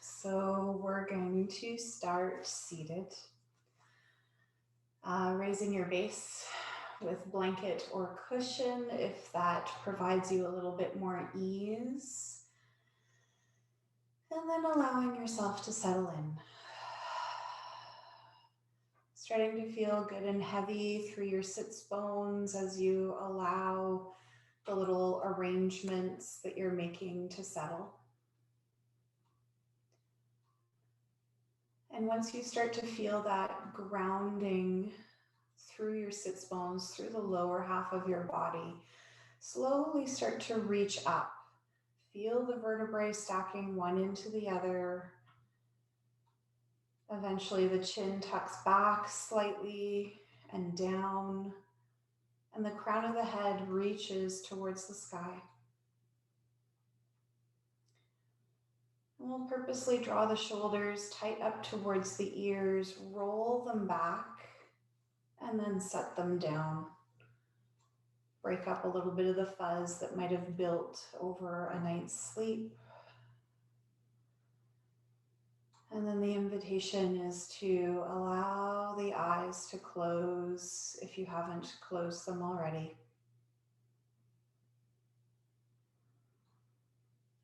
So we're going to start seated, raising your base with blanket or cushion if that provides you a little bit more ease. And then allowing yourself to settle in. Starting to feel good and heavy through your sits bones as you allow the little arrangements that you're making to settle. And once you start to feel that grounding through your sits bones, through the lower half of your body, slowly start to reach up. Feel the vertebrae stacking one into the other. Eventually the chin tucks back slightly and down, and the crown of the head reaches towards the sky. And we'll purposely draw the shoulders tight up towards the ears, roll them back, and then set them down. Break up a little bit of the fuzz that might have built over a night's sleep. And then the invitation is to allow the eyes to close if you haven't closed them already.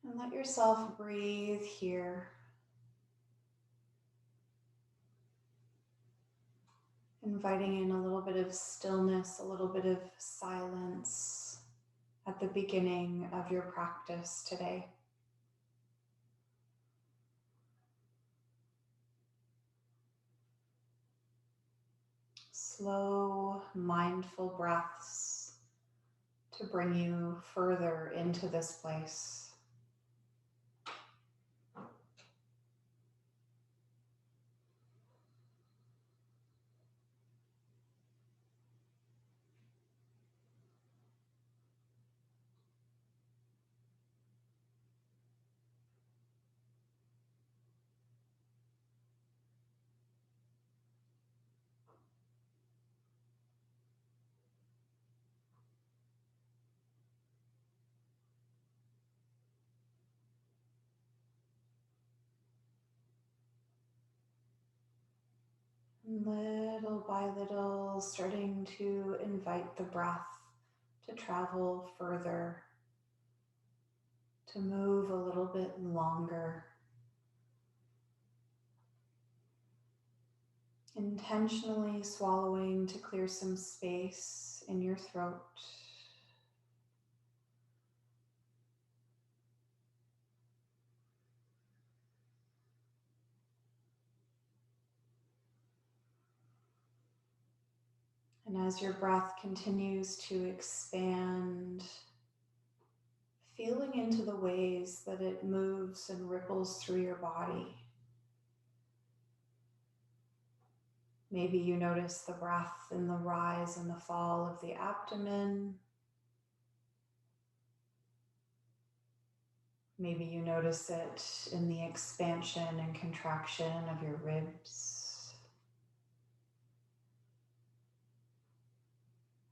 And let yourself breathe here. Inviting in a little bit of stillness, a little bit of silence at the beginning of your practice today. Slow, mindful breaths to bring you further into this place. Little by little, starting to invite the breath to travel further, to move a little bit longer. Intentionally swallowing to clear some space in your throat. And as your breath continues to expand, feeling into the ways that it moves and ripples through your body. Maybe you notice the breath in the rise and the fall of the abdomen. Maybe you notice it in the expansion and contraction of your ribs.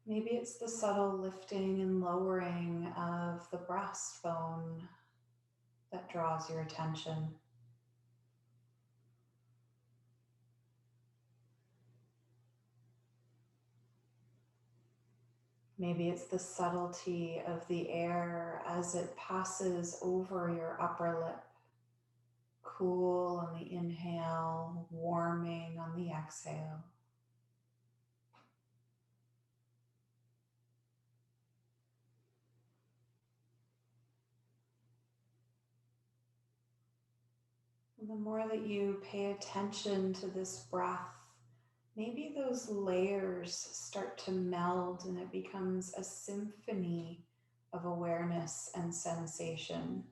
Maybe it's the subtle lifting and lowering of the breastbone that draws your attention. Maybe it's the subtlety of the air as it passes over your upper lip. Cool on the inhale, warming on the exhale. And the more that you pay attention to this breath, maybe those layers start to meld and it becomes a symphony of awareness and sensation.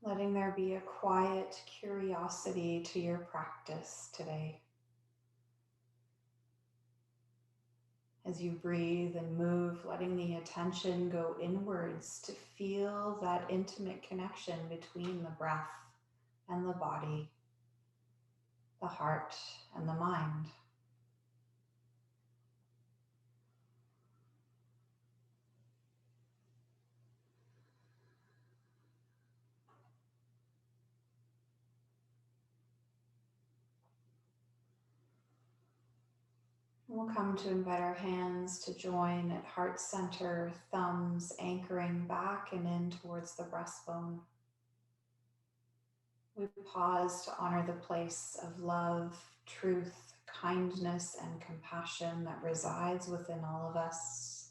Letting there be a quiet curiosity to your practice today. As you breathe and move, letting the attention go inwards to feel that intimate connection between the breath and the body, the heart and the mind. We'll come to invite our hands to join at heart center, thumbs anchoring back and in towards the breastbone. We pause to honor the place of love, truth, kindness, and compassion that resides within all of us.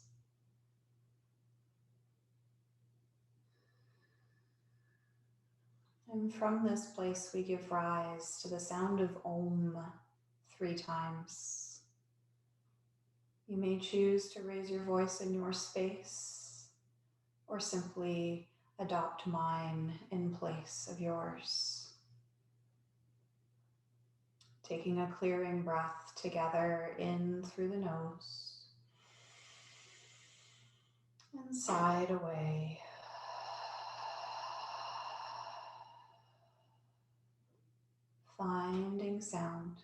And from this place, we give rise to the sound of Om 3 times. You may choose to raise your voice in your space or simply adopt mine in place of yours. Taking a clearing breath together in through the nose and sigh away. Finding sound.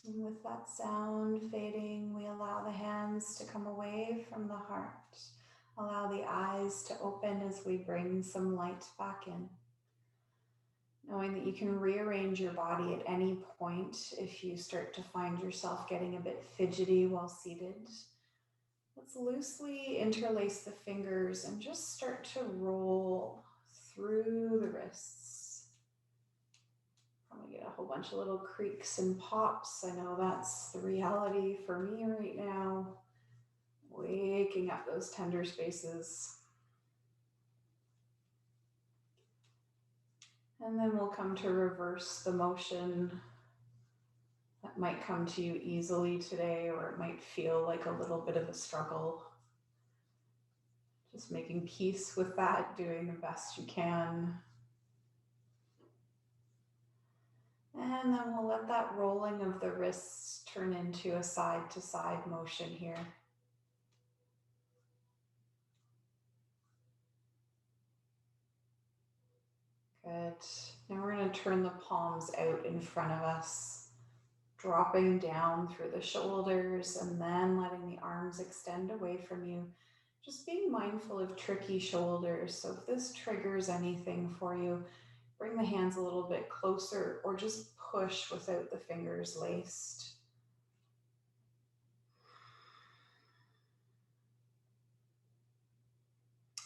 And with that sound fading, we allow the hands to come away from the heart. Allow the eyes to open as we bring some light back in. Knowing that you can rearrange your body at any point if you start to find yourself getting a bit fidgety while seated. Let's loosely interlace the fingers and just start to roll through the wrists. Probably get a whole bunch of little creaks and pops. I know that's the reality for me right now. Waking up those tender spaces. And then we'll come to reverse the motion that might come to you easily today, or it might feel like a little bit of a struggle. Just making peace with that, doing the best you can. And then we'll let that rolling of the wrists turn into a side to side motion here. Good. Now we're going to turn the palms out in front of us, dropping down through the shoulders and then letting the arms extend away from you. Just being mindful of tricky shoulders. So if this triggers anything for you, bring the hands a little bit closer or just push without the fingers laced.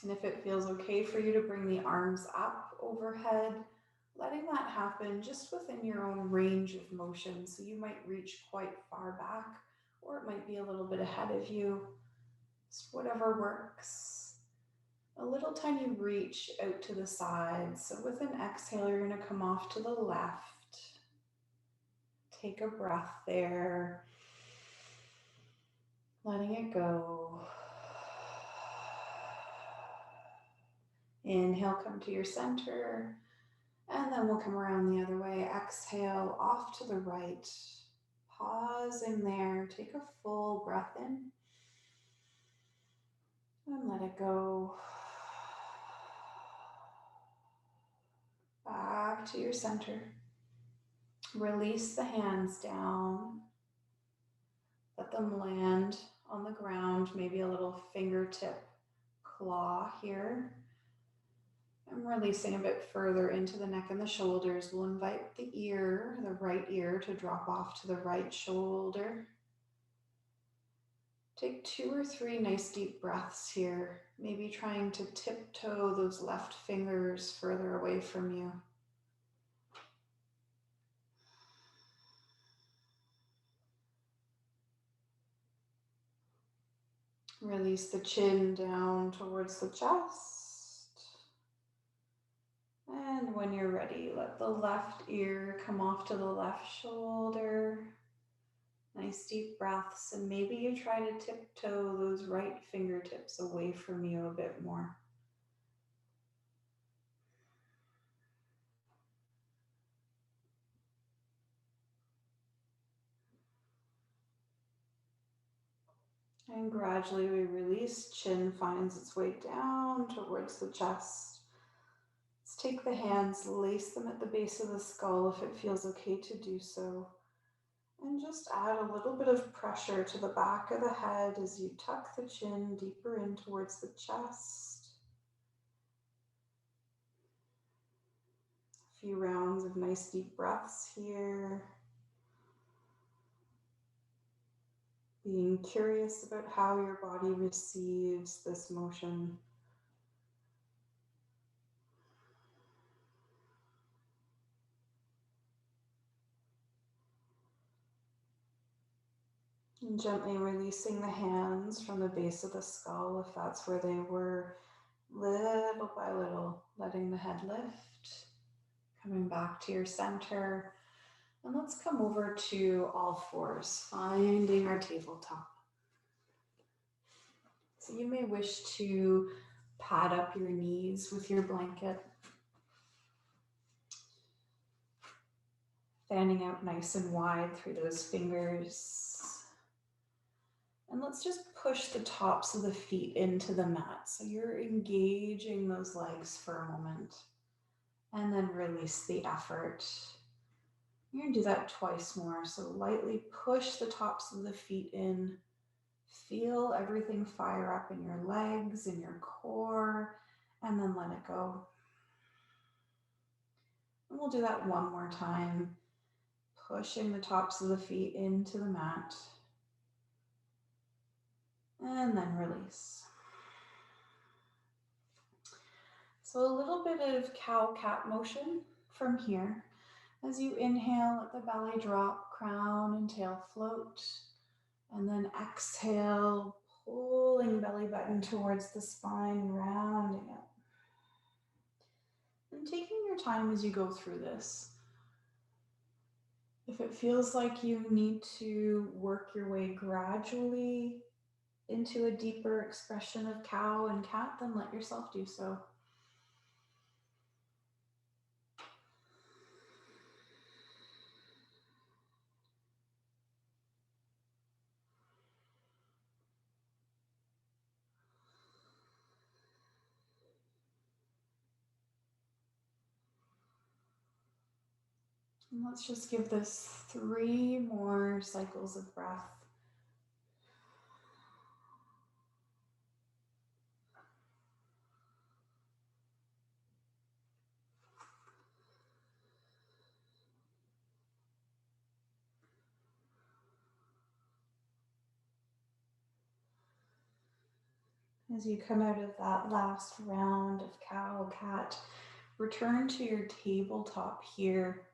And if it feels okay for you to bring the arms up overhead, letting that happen just within your own range of motion. So you might reach quite far back, or it might be a little bit ahead of you. Just whatever works. A little tiny reach out to the side. So with an exhale, you're going to come off to the left. Take a breath there. Letting it go. Inhale, come to your center. And then we'll come around the other way. Exhale, off to the right. Pause in there. Take a full breath in. And let it go. Back to your center. Release the hands down. Let them land on the ground. Maybe a little fingertip claw here. And releasing a bit further into the neck and the shoulders. We'll invite the ear, the right ear, to drop off to the right shoulder. Take 2 or 3 nice deep breaths here, maybe trying to tiptoe those left fingers further away from you. Release the chin down towards the chest. And when you're ready, let the left ear come off to the left shoulder. Nice deep breaths, and maybe you try to tiptoe those right fingertips away from you a bit more. And gradually we release, chin finds its way down towards the chest. Let's take the hands, lace them at the base of the skull if it feels okay to do so. And just add a little bit of pressure to the back of the head as you tuck the chin deeper in towards the chest. A few rounds of nice deep breaths here. Being curious about how your body receives this motion. And gently releasing the hands from the base of the skull if that's where they were, little by little, letting the head lift, coming back to your center. And let's come over to all fours, finding our tabletop. So you may wish to pad up your knees with your blanket, fanning out nice and wide through those fingers. And let's just push the tops of the feet into the mat. So you're engaging those legs for a moment and then release the effort. You're gonna do that twice more. So lightly push the tops of the feet in. Feel everything fire up in your legs, in your core, and then let it go. And we'll do that one more time, pushing the tops of the feet into the mat. And then release. So a little bit of cow-cat motion from here. As you inhale, let the belly drop, crown and tail float. And then exhale, pulling belly button towards the spine, rounding it. And taking your time as you go through this. If it feels like you need to work your way gradually into a deeper expression of cow and cat, then let yourself do so. And let's just give this 3 more cycles of breath. As you come out of that last round of cow, cat, return to your tabletop here.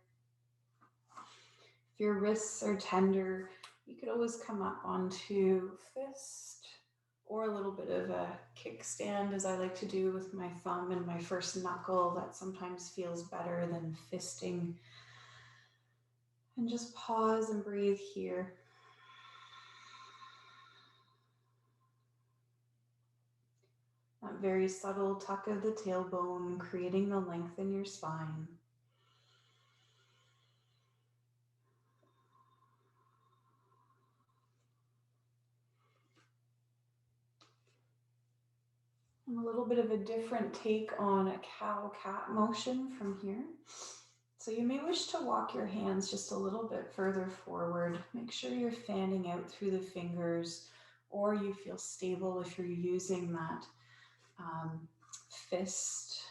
If your wrists are tender, you could always come up onto fist or a little bit of a kickstand, as I like to do with my thumb and my first knuckle. That sometimes feels better than fisting. And just pause and breathe here. That very subtle tuck of the tailbone, creating the length in your spine. And a little bit of a different take on a cow-cat motion from here. So you may wish to walk your hands just a little bit further forward. Make sure you're fanning out through the fingers, or you feel stable if you're using that fist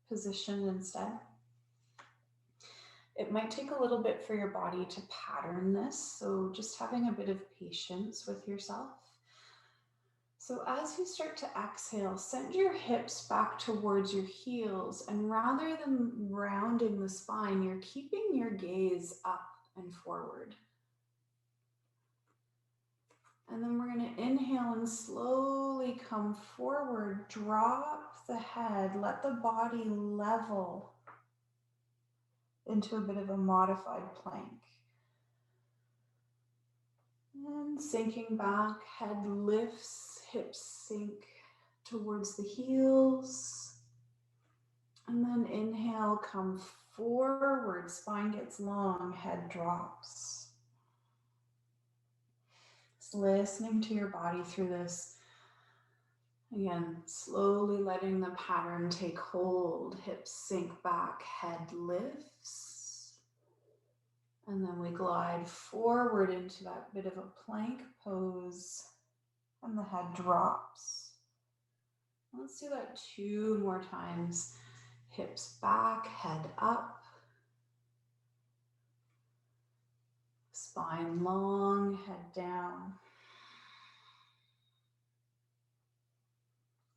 position instead. It might take a little bit for your body to pattern this, so just having a bit of patience with yourself. So as you start to exhale, send your hips back towards your heels, and rather than rounding the spine, you're keeping your gaze up and forward. And then we're going to inhale and slowly come forward, drop the head, let the body level into a bit of a modified plank. And sinking back, head lifts, hips sink towards the heels. And then inhale, come forward, spine gets long, head drops. Just listening to your body through this. Again, slowly letting the pattern take hold, hips sink back, head lifts. And then we glide forward into that bit of a plank pose, and the head drops. Let's do that 2 more times. Hips back, head up. Spine long, head down.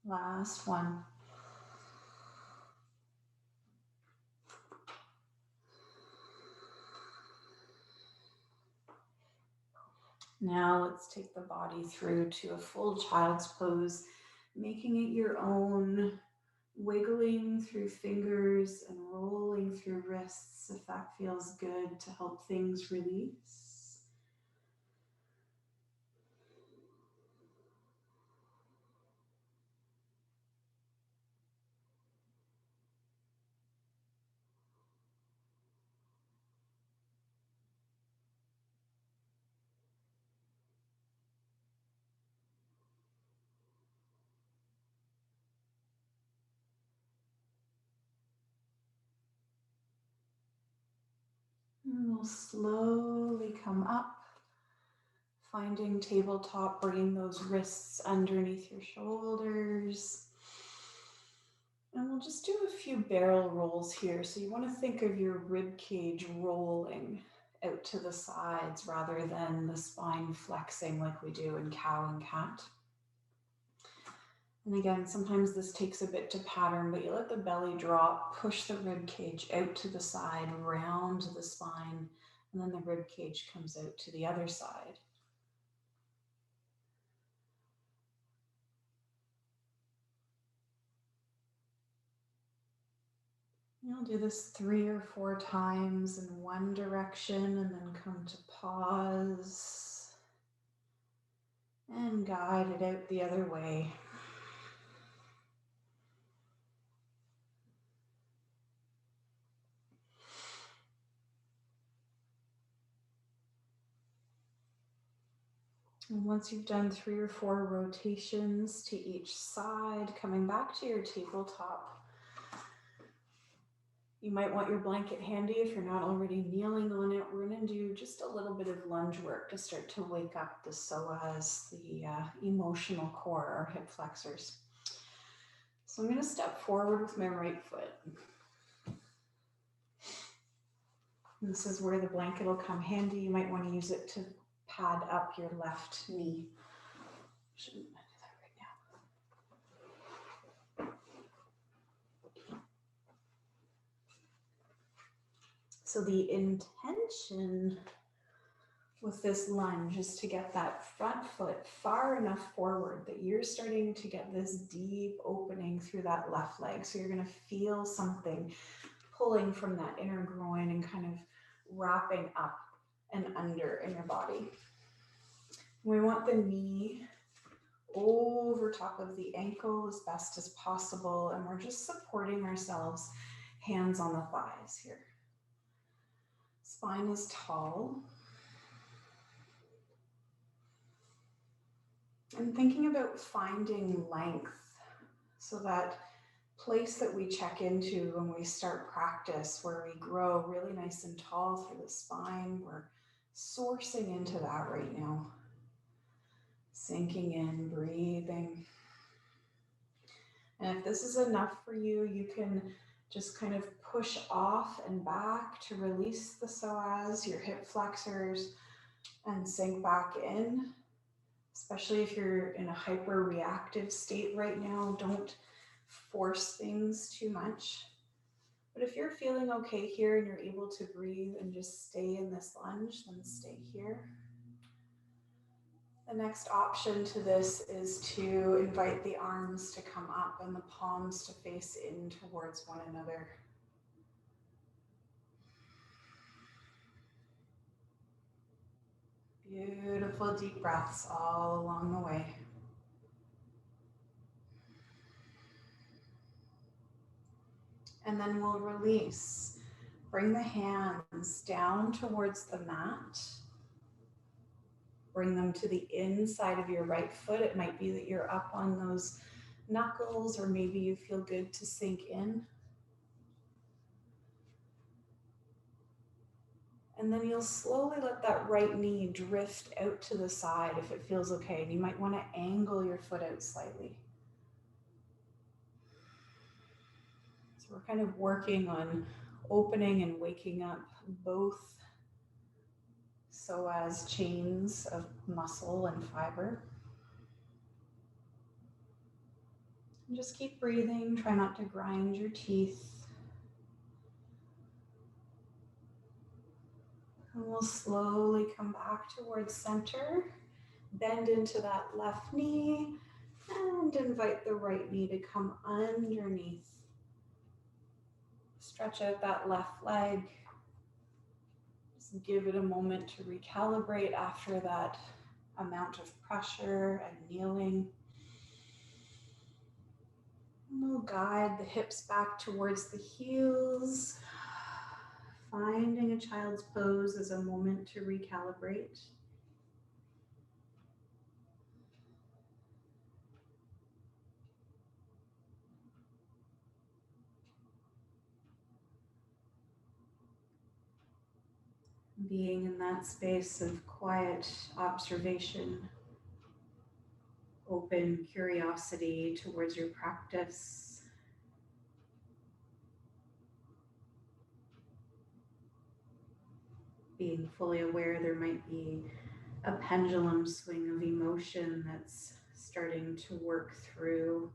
Last one. Now let's take the body through to a full child's pose, making it your own, wiggling through fingers and rolling through wrists if that feels good to help things release. And we'll slowly come up, finding tabletop, bringing those wrists underneath your shoulders. And we'll just do a few barrel rolls here. So you want to think of your rib cage rolling out to the sides rather than the spine flexing like we do in cow and cat. And again, sometimes this takes a bit to pattern, but you let the belly drop, push the rib cage out to the side, round the spine, and then the rib cage comes out to the other side. You'll do this 3 or 4 times in one direction and then come to pause and guide it out the other way. And once you've done 3 or 4 rotations to each side, coming back to your tabletop, you might want your blanket handy if you're not already kneeling on it. We're going to do just a little bit of lunge work to start to wake up the psoas, the emotional core, our hip flexors. So I'm going to step forward with my right foot. And this is where the blanket will come handy. You might want to use it to pad up your left knee. Shouldn't do that right now. So the intention with this lunge is to get that front foot far enough forward that you're starting to get this deep opening through that left leg. So you're going to feel something pulling from that inner groin and kind of wrapping up and under in your body. We want the knee over top of the ankle as best as possible, and we're just supporting ourselves, hands on the thighs here. Spine is tall. And thinking about finding length, so that place that we check into when we start practice, where we grow really nice and tall through the spine, we're sourcing into that right now. Sinking in, breathing. And if this is enough for you, you can just kind of push off and back to release the psoas, your hip flexors, and sink back in. Especially if you're in a hyper reactive state right now, don't force things too much. But if you're feeling okay here and you're able to breathe and just stay in this lunge, then stay here. The next option to this is to invite the arms to come up and the palms to face in towards one another. Beautiful deep breaths all along the way. And then we'll release. Bring the hands down towards the mat. Bring them to the inside of your right foot. It might be that you're up on those knuckles, or maybe you feel good to sink in. And then you'll slowly let that right knee drift out to the side if it feels okay. And you might want to angle your foot out slightly. So we're kind of working on opening and waking up both psoas chains of muscle and fiber. And just keep breathing. Try not to grind your teeth. And we'll slowly come back towards center. Bend into that left knee and invite the right knee to come underneath. Stretch out that left leg. Just give it a moment to recalibrate after that amount of pressure and kneeling. And we'll guide the hips back towards the heels. Finding a child's pose is a moment to recalibrate. Being in that space of quiet observation, open curiosity towards your practice. Being fully aware there might be a pendulum swing of emotion that's starting to work through.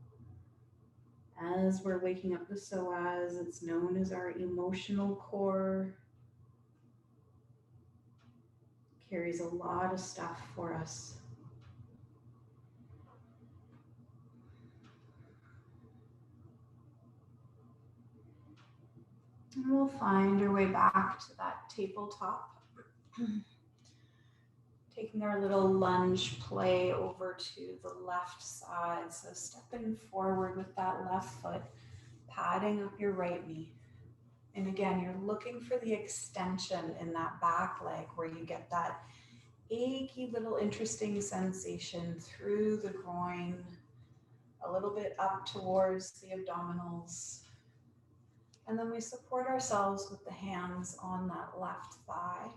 As we're waking up the psoas, it's known as our emotional core. Carries a lot of stuff for us. And we'll find our way back to that tabletop. Taking our little lunge play over to the left side. So stepping forward with that left foot, patting up your right knee. And again, you're looking for the extension in that back leg where you get that achy little interesting sensation through the groin, a little bit up towards the abdominals. And then we support ourselves with the hands on that left thigh.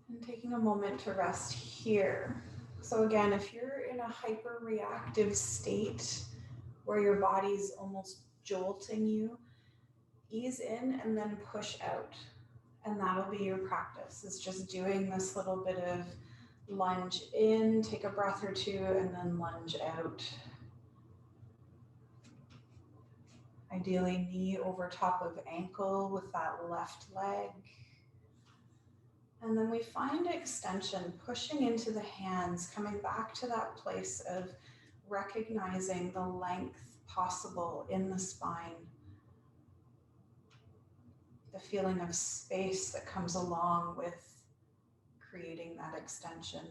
And taking a moment to rest here. So again, if you're in a hyper-reactive state where your body's almost jolting you, ease in and then push out. And that'll be your practice. It's just doing this little bit of lunge in, take a breath or two, and then lunge out. Ideally, knee over top of ankle with that left leg. And then we find extension, pushing into the hands, coming back to that place of recognizing the length possible in the spine. The feeling of space that comes along with creating that extension.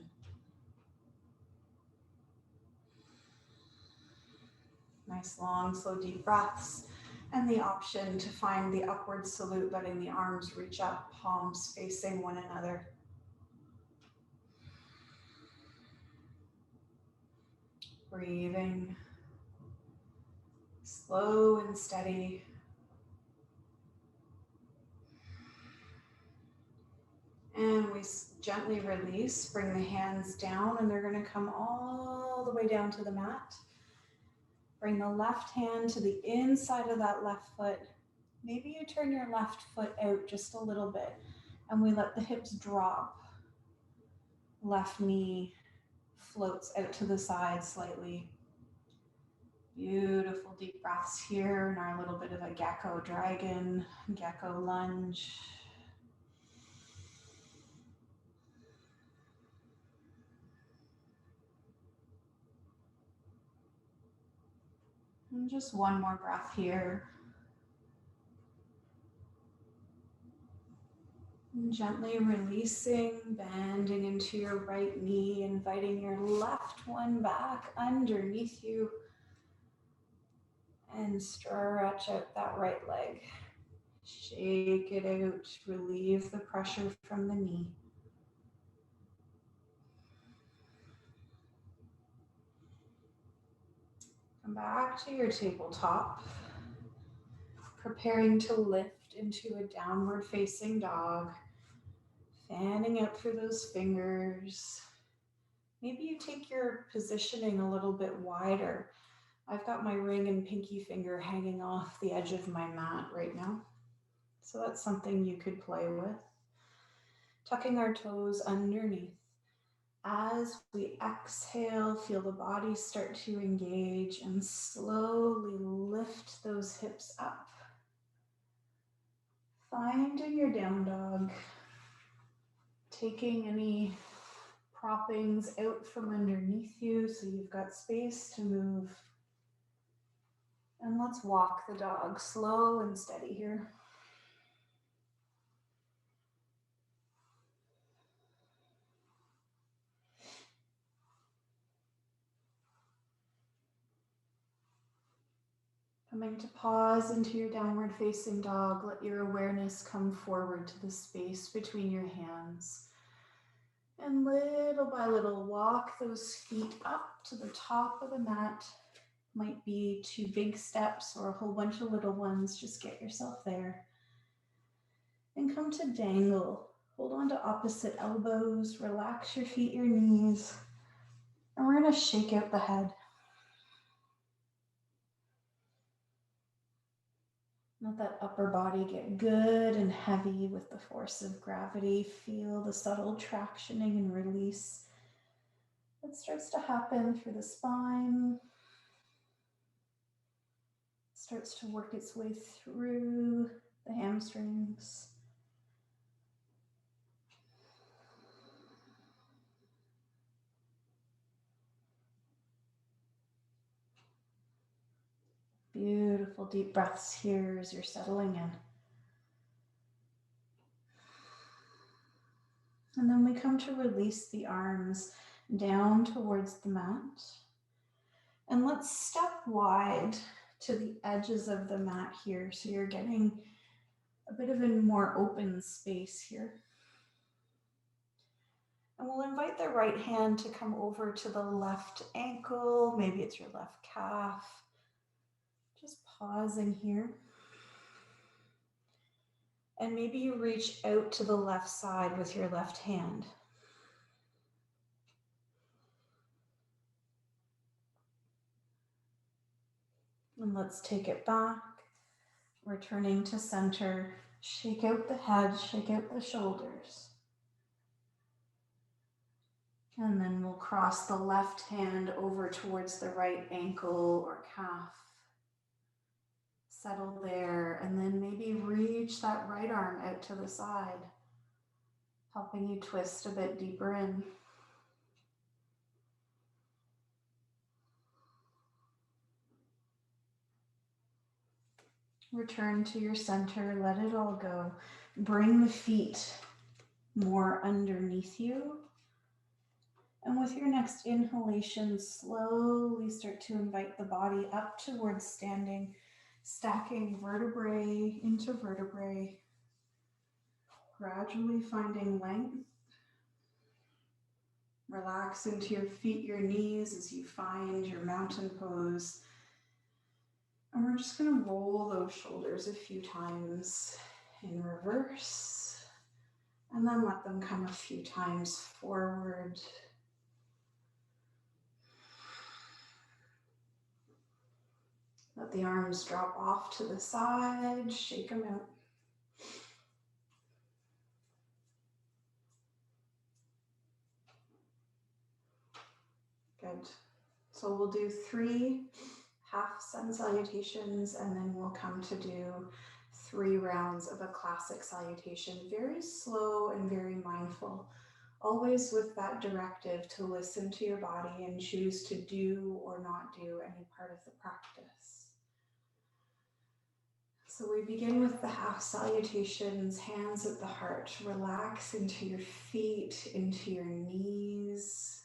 Nice, long, slow, deep breaths. And the option to find the upward salute, letting the arms reach up, palms facing one another. Breathing, slow and steady. And we gently release, bring the hands down, and they're going to come all the way down to the mat. Bring the left hand to the inside of that left foot. Maybe you turn your left foot out just a little bit, and we let the hips drop. Left knee floats out to the side slightly. Beautiful deep breaths here in our little bit of a gecko dragon, gecko lunge. And just one more breath here. And gently releasing, bending into your right knee, inviting your left one back underneath you. And stretch out that right leg. Shake it out, relieve the pressure from the knee. Come back to your tabletop, preparing to lift into a downward facing dog, fanning out through those fingers. Maybe you take your positioning a little bit wider. I've got my ring and pinky finger hanging off the edge of my mat right now. So that's something you could play with. Tucking our toes underneath. As we exhale, feel the body start to engage and slowly lift those hips up. Finding your down dog. Taking any proppings out from underneath you so you've got space to move. And let's walk the dog slow and steady here. Coming to pause into your downward facing dog, let your awareness come forward to the space between your hands. And little by little, walk those feet up to the top of the mat. Might be 2 big steps or a whole bunch of little ones. Just get yourself there. And come to dangle. Hold on to opposite elbows. Relax your feet, your knees. And we're going to shake out the head. Let that upper body get good and heavy with the force of gravity. Feel the subtle tractioning and release that starts to happen through the spine. Starts to work its way through the hamstrings. Beautiful deep breaths here as you're settling in. And then we come to release the arms down towards the mat. And let's step wide to the edges of the mat here. So you're getting a bit of a more open space here. And we'll invite the right hand to come over to the left ankle. Maybe it's your left calf. Just pausing here. And maybe you reach out to the left side with your left hand. And let's take it back. Returning to center. Shake out the head, shake out the shoulders. And then we'll cross the left hand over towards the right ankle or calf. Settle there, and then maybe reach that right arm out to the side, helping you twist a bit deeper in. Return to your center, let it all go. Bring the feet more underneath you. And with your next inhalation, slowly start to invite the body up towards standing, stacking vertebrae into vertebrae, gradually finding length. Relax into your feet, your knees as you find your mountain pose. And we're just going to roll those shoulders a few times in reverse, and then let them come a few times forward. Let the arms drop off to the side, shake them out. Good. So we'll do 3 half sun salutations, and then we'll come to do 3 rounds of a classic salutation. Very slow and very mindful. Always with that directive to listen to your body and choose to do or not do any part of the practice. So we begin with the half salutations, hands at the heart. Relax into your feet, into your knees.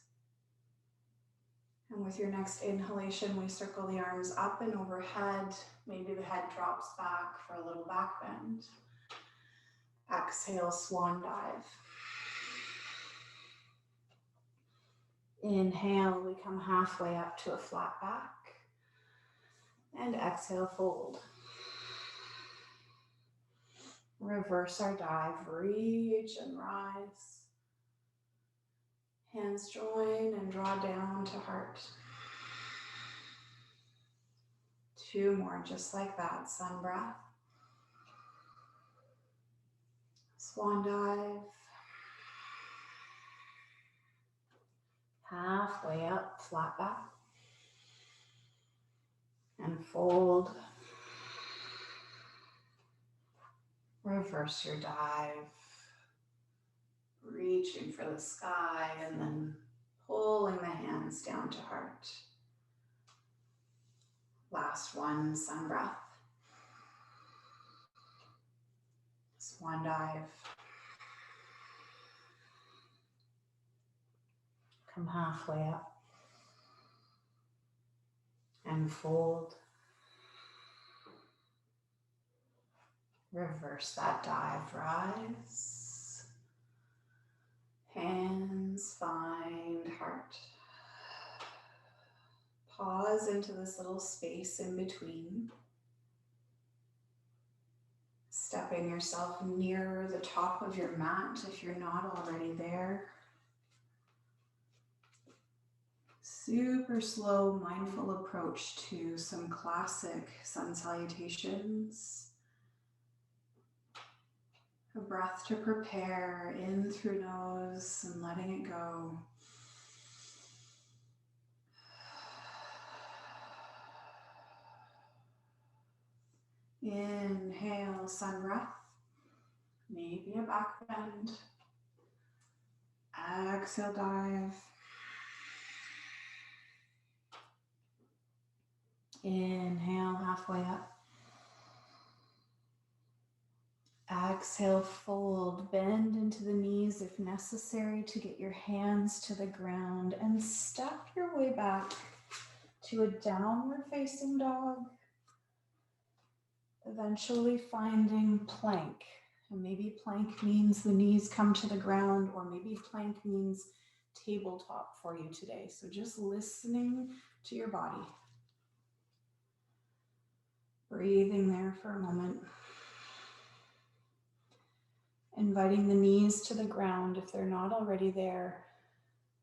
And with your next inhalation, we circle the arms up and overhead. Maybe the head drops back for a little back bend. Exhale, swan dive. Inhale, we come halfway up to a flat back. And exhale, fold. Reverse our dive, reach and rise. Hands join and draw down to heart. 2 more, just like that, sun breath. Swan dive. Halfway up, flat back. And fold. Reverse your dive. Reaching for the sky and then pulling the hands down to heart. Last one, sun breath. Swan dive. Come halfway up. And fold. Reverse that dive, rise. Hands find heart. Pause into this little space in between. Stepping yourself nearer the top of your mat if you're not already there. Super slow, mindful approach to some classic sun salutations. A breath to prepare, in through nose and letting it go. Inhale, sun breath. Maybe a back bend. Exhale, dive. Inhale, halfway up. Exhale, fold, bend into the knees if necessary to get your hands to the ground and step your way back to a downward facing dog. Eventually finding plank. And maybe plank means the knees come to the ground, or maybe plank means tabletop for you today. So just listening to your body. Breathing there for a moment. Inviting the knees to the ground if they're not already there.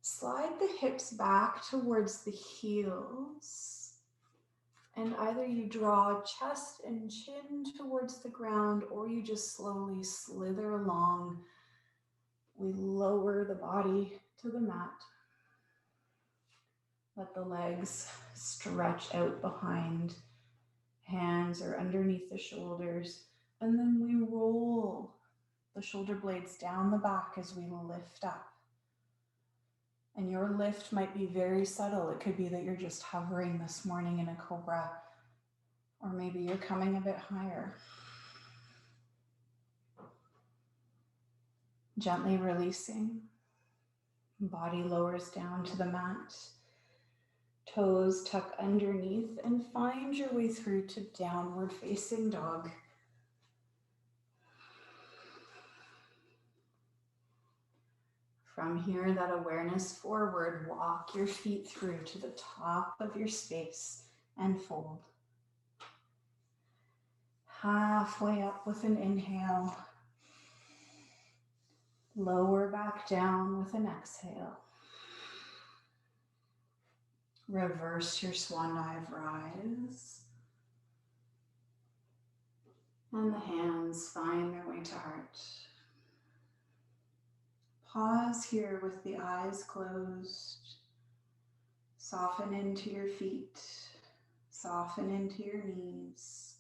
Slide the hips back towards the heels. And either you draw chest and chin towards the ground, or you just slowly slither along. We lower the body to the mat. Let the legs stretch out behind. Hands are underneath the shoulders. And then we roll the shoulder blades down the back as we lift up. And your lift might be very subtle. It could be that you're just hovering this morning in a cobra, or maybe you're coming a bit higher. Gently releasing. Body lowers down to the mat. Toes tuck underneath and find your way through to downward facing dog. From here, that awareness forward, walk your feet through to the top of your space and fold. Halfway up with an inhale. Lower back down with an exhale. Reverse your swan dive, rise. And the hands find their way to heart. Pause here with the eyes closed. Soften into your feet, soften into your knees.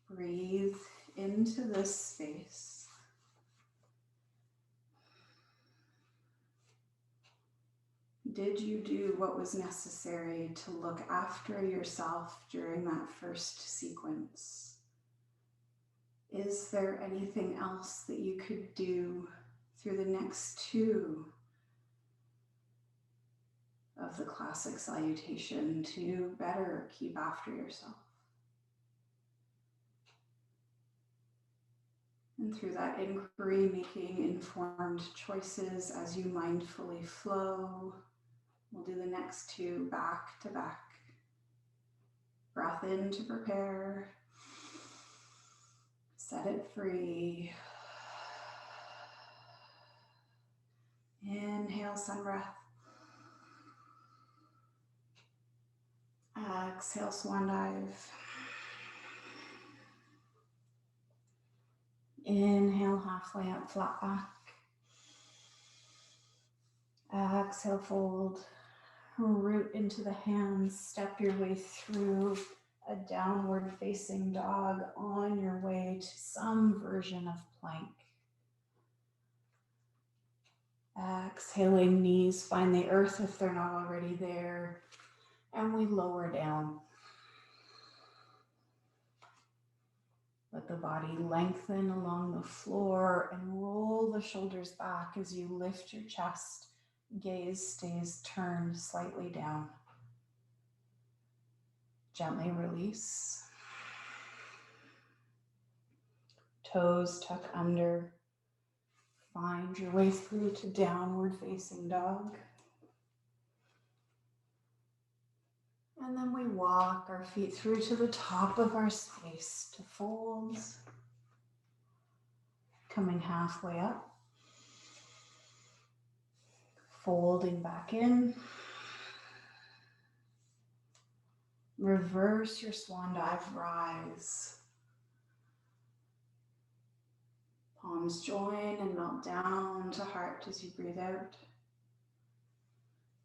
Breathe into this space. Did you do what was necessary to look after yourself during that first sequence? Is there anything else that you could do through the next two of the classic salutation to better keep after yourself? And through that inquiry, making informed choices as you mindfully flow. We'll do the next two back to back. Breath in to prepare. Set it free. Inhale, sun breath. Exhale, swan dive. Inhale, halfway up, flat back. Exhale, fold. Root into the hands. Step your way through a downward facing dog on your way to some version of plank. Exhaling, knees find the earth if they're not already there. And we lower down. Let the body lengthen along the floor and roll the shoulders back as you lift your chest. Gaze stays turned slightly down. Gently release. Toes tuck under. Find your way through to downward facing dog. And then we walk our feet through to the top of our space to fold. Coming halfway up. Folding back in. Reverse your swan dive, rise. Palms join and melt down to heart as you breathe out.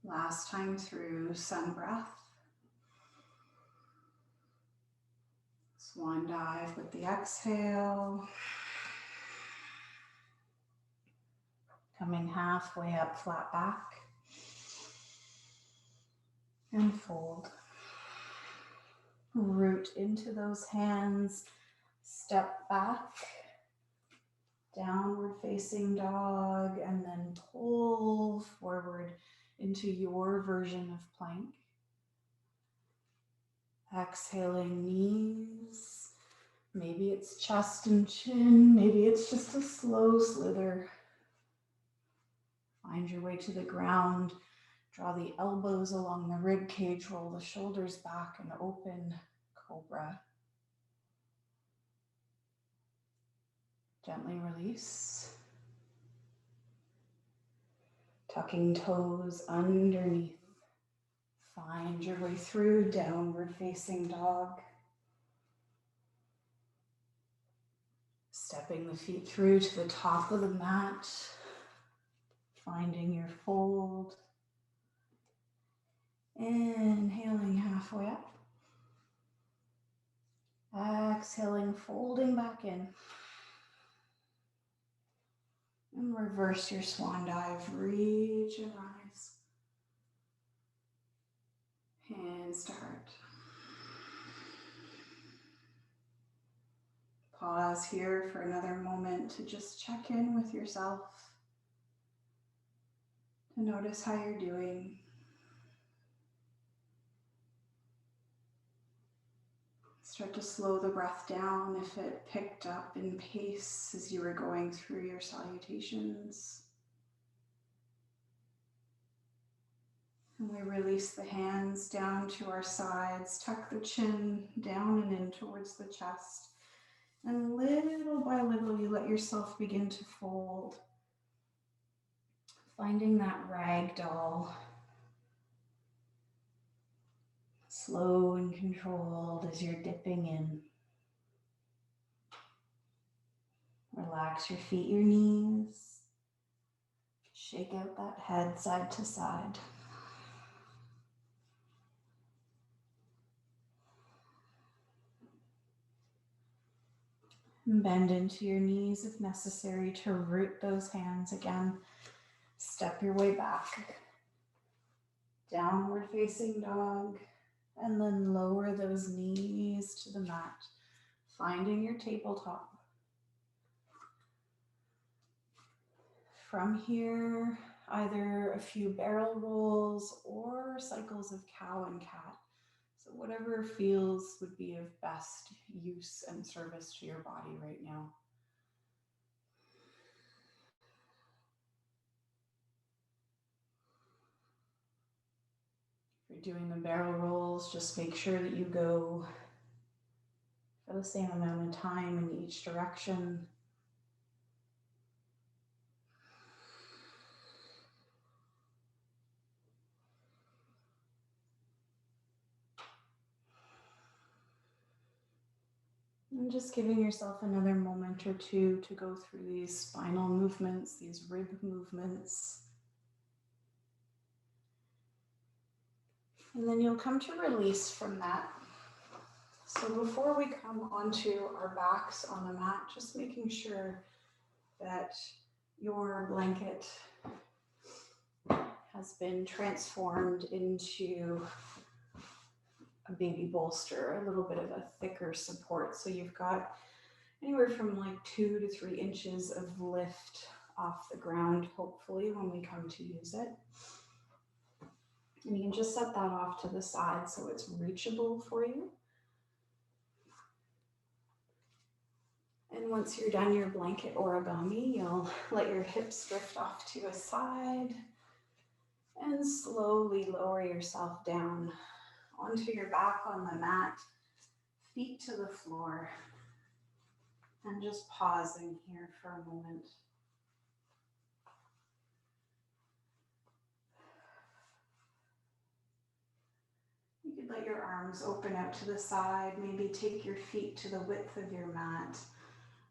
Last time through, sun breath. Swan dive with the exhale. Coming halfway up, flat back. And fold. Root into those hands. Step back. Downward facing dog. And then pull forward into your version of plank. Exhaling, knees. Maybe it's chest and chin. Maybe it's just a slow slither. Find your way to the ground. Draw the elbows along the rib cage. Roll the shoulders back and open cobra. Gently release. Tucking toes underneath. Find your way through downward facing dog. Stepping the feet through to the top of the mat. Finding your fold. Inhaling halfway up. Exhaling, folding back in. And reverse your swan dive. Reach and rise. Hands to heart. Pause here for another moment to just check in with yourself. To notice how you're doing. Start to slow the breath down if it picked up in pace as you were going through your salutations. And we release the hands down to our sides, tuck the chin down and in towards the chest. And little by little, you let yourself begin to fold. Finding that ragdoll. Slow and controlled as you're dipping in. Relax your feet, your knees. Shake out that head side to side. Bend into your knees if necessary to root those hands again. Step your way back. Downward facing dog. And then lower those knees to the mat, finding your tabletop. From here, either a few barrel rolls or cycles of cow and cat. So whatever feels would be of best use and service to your body right now. If you're doing the barrel rolls, just make sure that you go for the same amount of time in each direction. And just giving yourself another moment or two to go through these spinal movements, these rib movements. And then you'll come to release from that. So before we come onto our backs on the mat, just making sure that your blanket has been transformed into a baby bolster, a little bit of a thicker support. So you've got anywhere from like 2 to 3 inches of lift off the ground, hopefully, when we come to use it. And you can just set that off to the side so it's reachable for you. And once you're done your blanket origami, you'll let your hips drift off to a side and slowly lower yourself down onto your back on the mat, feet to the floor, and just pausing here for a moment. You could let your arms open out to the side, maybe take your feet to the width of your mat.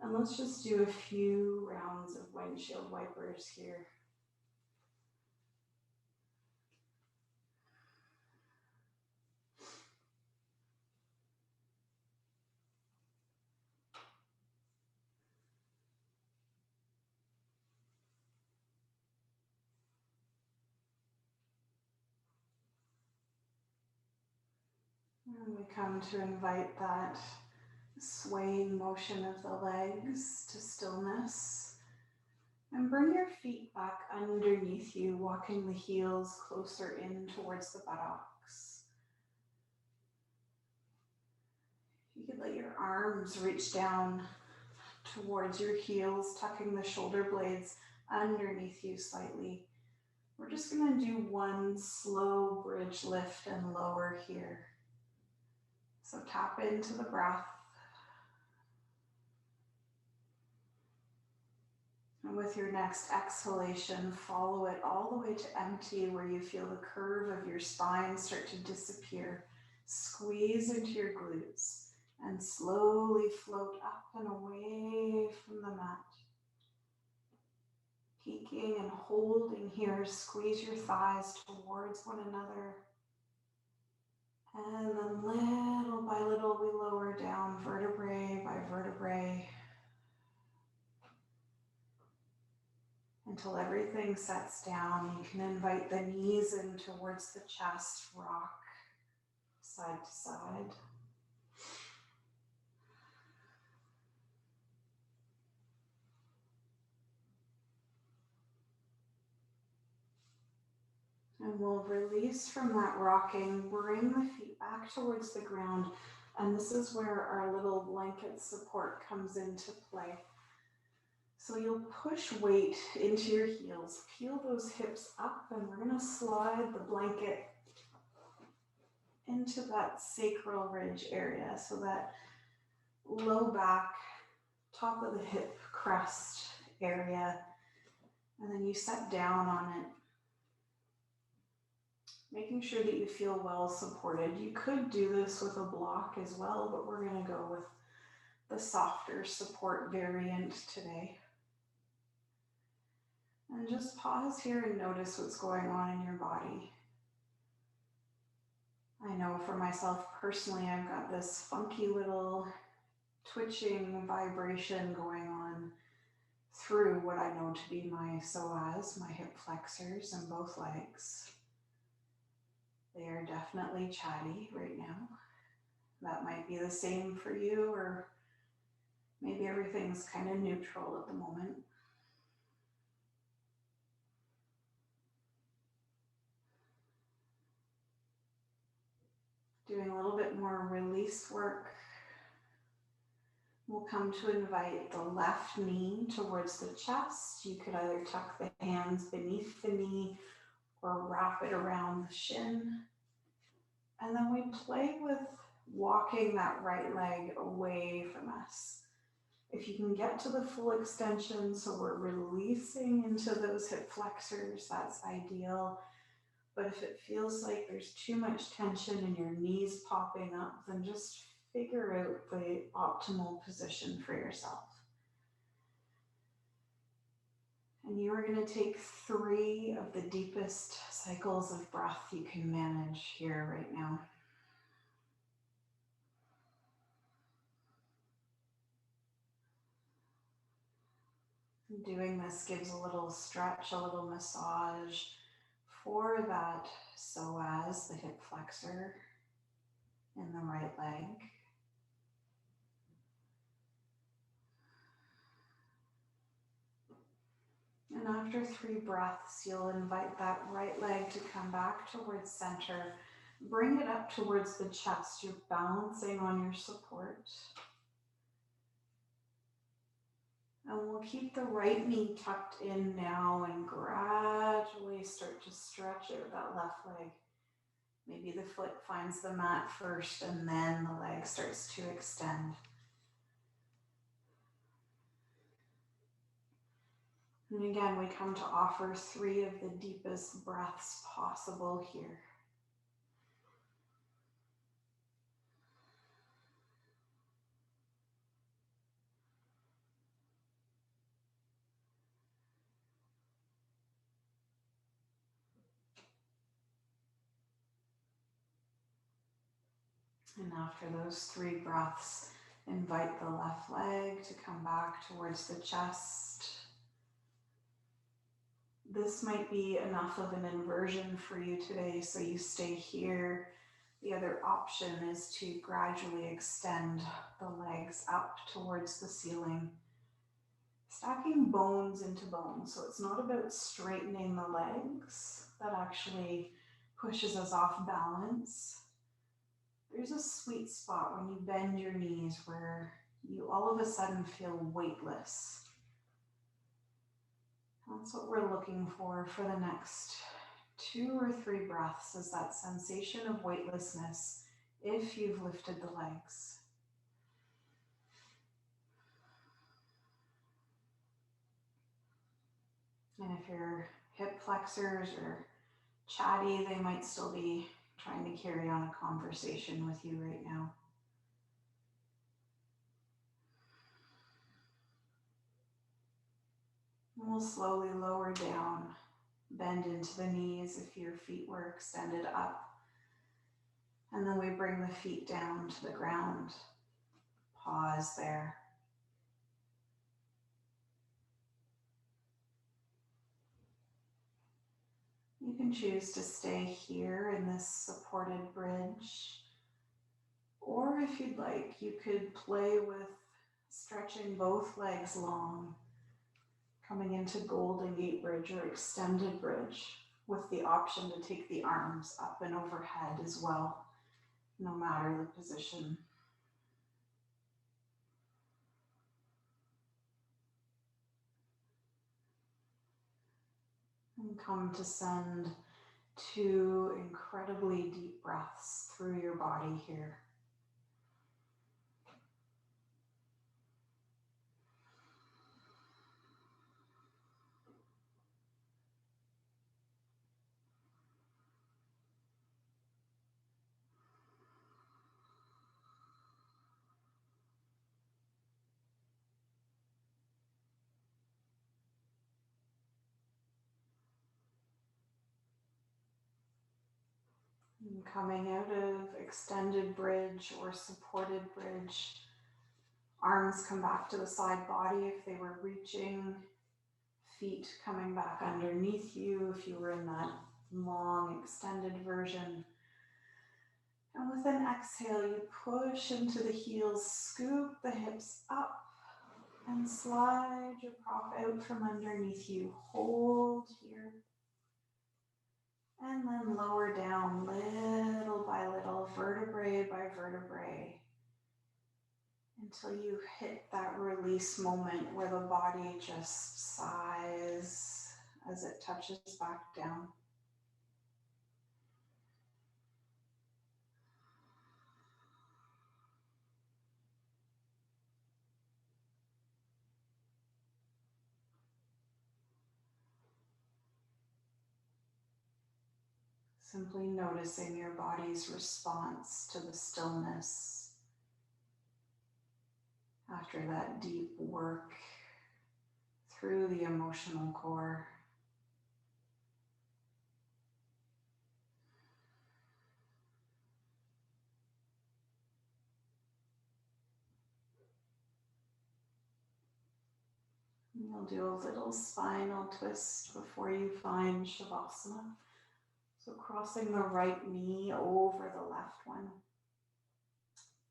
And let's just do a few rounds of windshield wipers here. And we come to invite that swaying motion of the legs to stillness. And bring your feet back underneath you, walking the heels closer in towards the buttocks. You could let your arms reach down towards your heels, tucking the shoulder blades underneath you slightly. We're just going to do one slow bridge lift and lower here. So tap into the breath. And with your next exhalation, follow it all the way to empty, where you feel the curve of your spine start to disappear. Squeeze into your glutes and slowly float up and away from the mat. Peaking and holding here, squeeze your thighs towards one another. And then little by little, we lower down vertebrae by vertebrae until everything sets down. You can invite the knees in towards the chest, rock side to side. And we'll release from that rocking, bring the feet back towards the ground. And this is where our little blanket support comes into play. So you'll push weight into your heels, peel those hips up, and we're going to slide the blanket into that sacral ridge area. So that low back, top of the hip crest area. And then you set down on it, making sure that you feel well supported. You could do this with a block as well, but we're going to go with the softer support variant today. And just pause here and notice what's going on in your body. I know for myself personally, I've got this funky little twitching vibration going on through what I know to be my psoas, my hip flexors in both legs. They are definitely chatty right now. That might be the same for you, or maybe everything's kind of neutral at the moment. Doing a little bit more release work. We'll come to invite the left knee towards the chest. You could either tuck the hands beneath the knee or wrap it around the shin. And then we play with walking that right leg away from us. If you can get to the full extension, so we're releasing into those hip flexors, that's ideal. But if it feels like there's too much tension and your knees popping up, then just figure out the optimal position for yourself. And you are going to take 3 of the deepest cycles of breath you can manage here right now. Doing this gives a little stretch, a little massage for that psoas, the hip flexor in the right leg. And after 3 breaths, you'll invite that right leg to come back towards center. Bring it up towards the chest. You're balancing on your support. And we'll keep the right knee tucked in now and gradually start to stretch out that left leg. Maybe the foot finds the mat first and then the leg starts to extend. And again, we come to offer 3 of the deepest breaths possible here. And after those 3 breaths, invite the left leg to come back towards the chest. This might be enough of an inversion for you today, so you stay here. The other option is to gradually extend the legs up towards the ceiling, stacking bones into bones. So it's not about straightening the legs. That actually pushes us off balance. There's a sweet spot when you bend your knees where you all of a sudden feel weightless. That's what we're looking for the next 2 or 3 breaths, is that sensation of weightlessness if you've lifted the legs. And if your hip flexors are chatty, they might still be trying to carry on a conversation with you right now. And we'll slowly lower down, bend into the knees if your feet were extended up. And then we bring the feet down to the ground. Pause there. You can choose to stay here in this supported bridge. Or if you'd like, you could play with stretching both legs long, coming into Golden Gate Bridge or Extended Bridge, with the option to take the arms up and overhead as well, no matter the position. And come to send 2 incredibly deep breaths through your body here. And coming out of extended bridge or supported bridge, Arms come back to the side body if they were reaching. Feet coming back underneath you if you were in that long extended version. And with an exhale, you push into the heels, scoop the hips up, and slide your prop out from underneath you. Hold here. And then lower down little by little, vertebrae by vertebrae, until you hit that release moment where the body just sighs as it touches back down. Simply noticing your body's response to the stillness after that deep work through the emotional core. You'll do a little spinal twist before you find Shavasana. So crossing the right knee over the left one.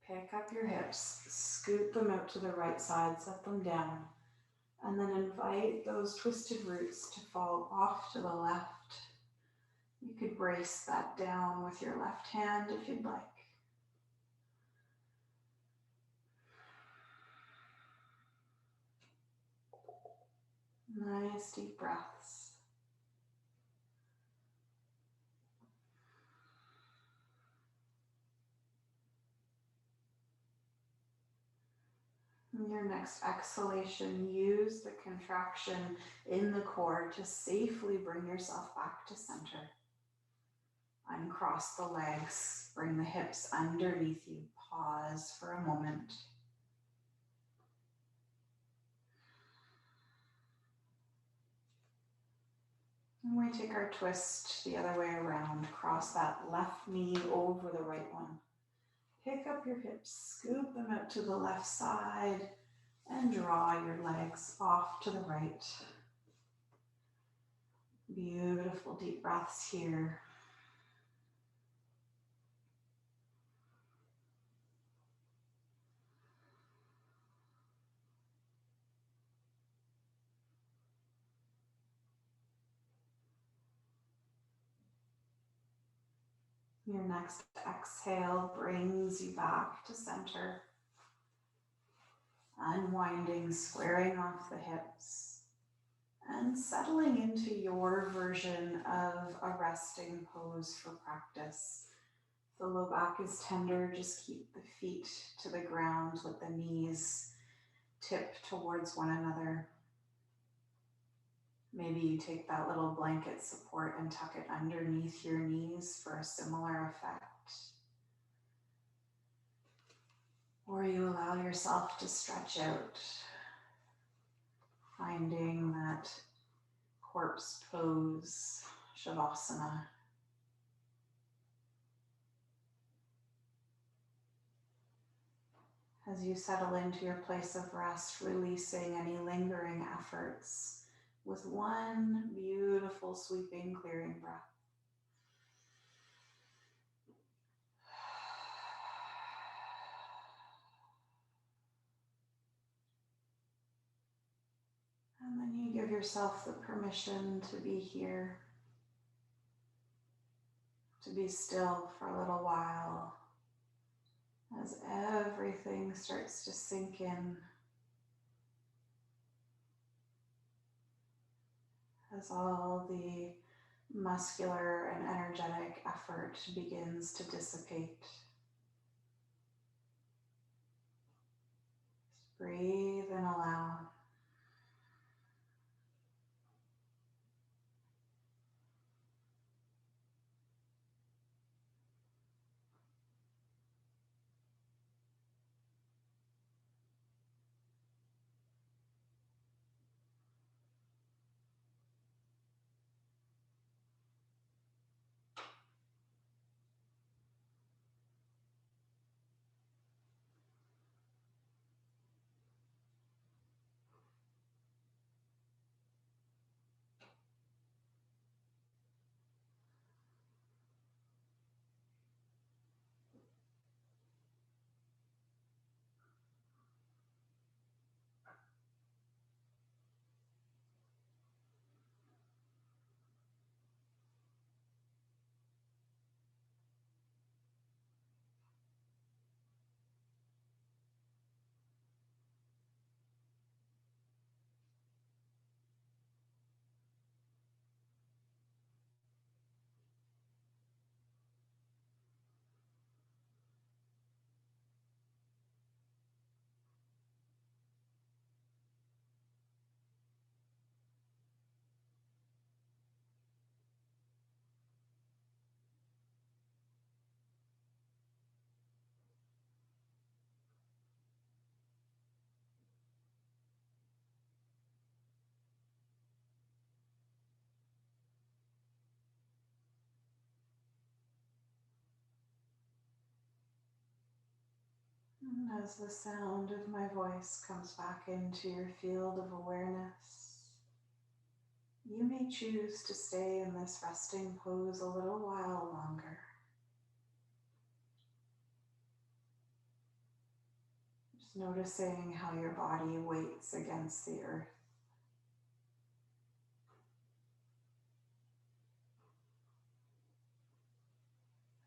Pick up your hips, scoot them out to the right side, set them down, and then invite those twisted roots to fall off to the left. You could brace that down with your left hand if you'd like. Nice deep breaths. In your next exhalation, use the contraction in the core to safely bring yourself back to center. Uncross the legs, bring the hips underneath you. Pause for a moment. And we take our twist the other way around. Cross that left knee over the right one. Pick up your hips, scoop them out to the left side, and draw your legs off to the right. Beautiful deep breaths here. Your next exhale brings you back to center. Unwinding, squaring off the hips, and settling into your version of a resting pose for practice. The low back is tender, just keep the feet to the ground, let the knees tip towards one another. Maybe you take that little blanket support and tuck it underneath your knees for a similar effect. Or you allow yourself to stretch out, finding that corpse pose, Shavasana. As you settle into your place of rest, releasing any lingering efforts with one beautiful sweeping clearing breath. And then you give yourself the permission to be here, to be still for a little while as everything starts to sink in, as all the muscular and energetic effort begins to dissipate. Just breathe and allow. And as the sound of my voice comes back into your field of awareness, you may choose to stay in this resting pose a little while longer. Just noticing how your body weights against the earth.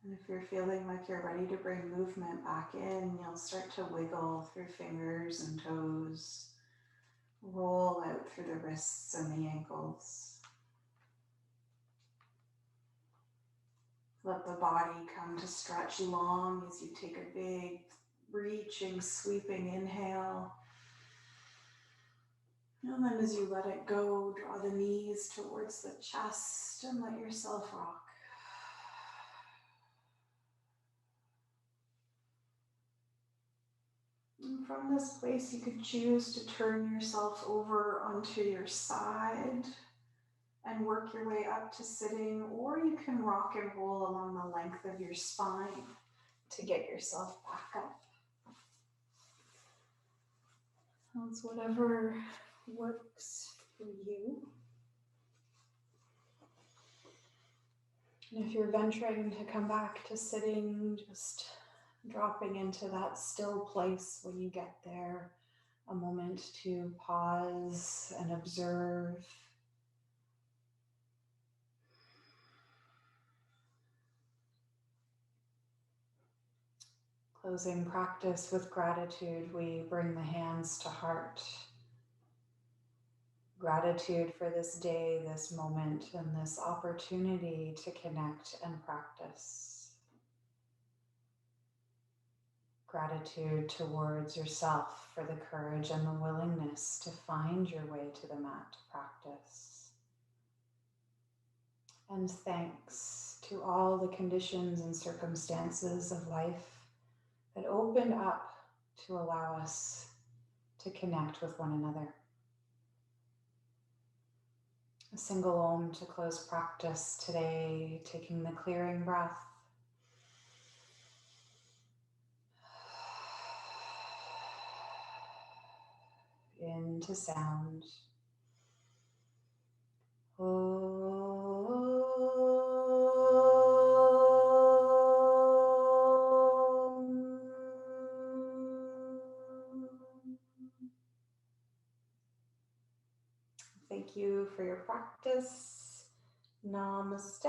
And if you're feeling like you're ready to bring movement back in, you'll start to wiggle through fingers and toes, roll out through the wrists and the ankles. Let the body come to stretch long as you take a big, reaching, sweeping inhale. And then as you let it go, draw the knees towards the chest and let yourself rock. And from this place, you could choose to turn yourself over onto your side and work your way up to sitting, or you can rock and roll along the length of your spine to get yourself back up. That's whatever works for you. And if you're venturing to come back to sitting, just dropping into that still place when you get there, a moment to pause and observe. Closing practice with gratitude, we bring the hands to heart. Gratitude for this day, this moment, and this opportunity to connect and practice. Gratitude towards yourself for the courage and the willingness to find your way to the mat to practice. And thanks to all the conditions and circumstances of life that opened up to allow us to connect with one another. A single Om to close practice today, taking the clearing breath. Into sound. Thank you for your practice. Namaste.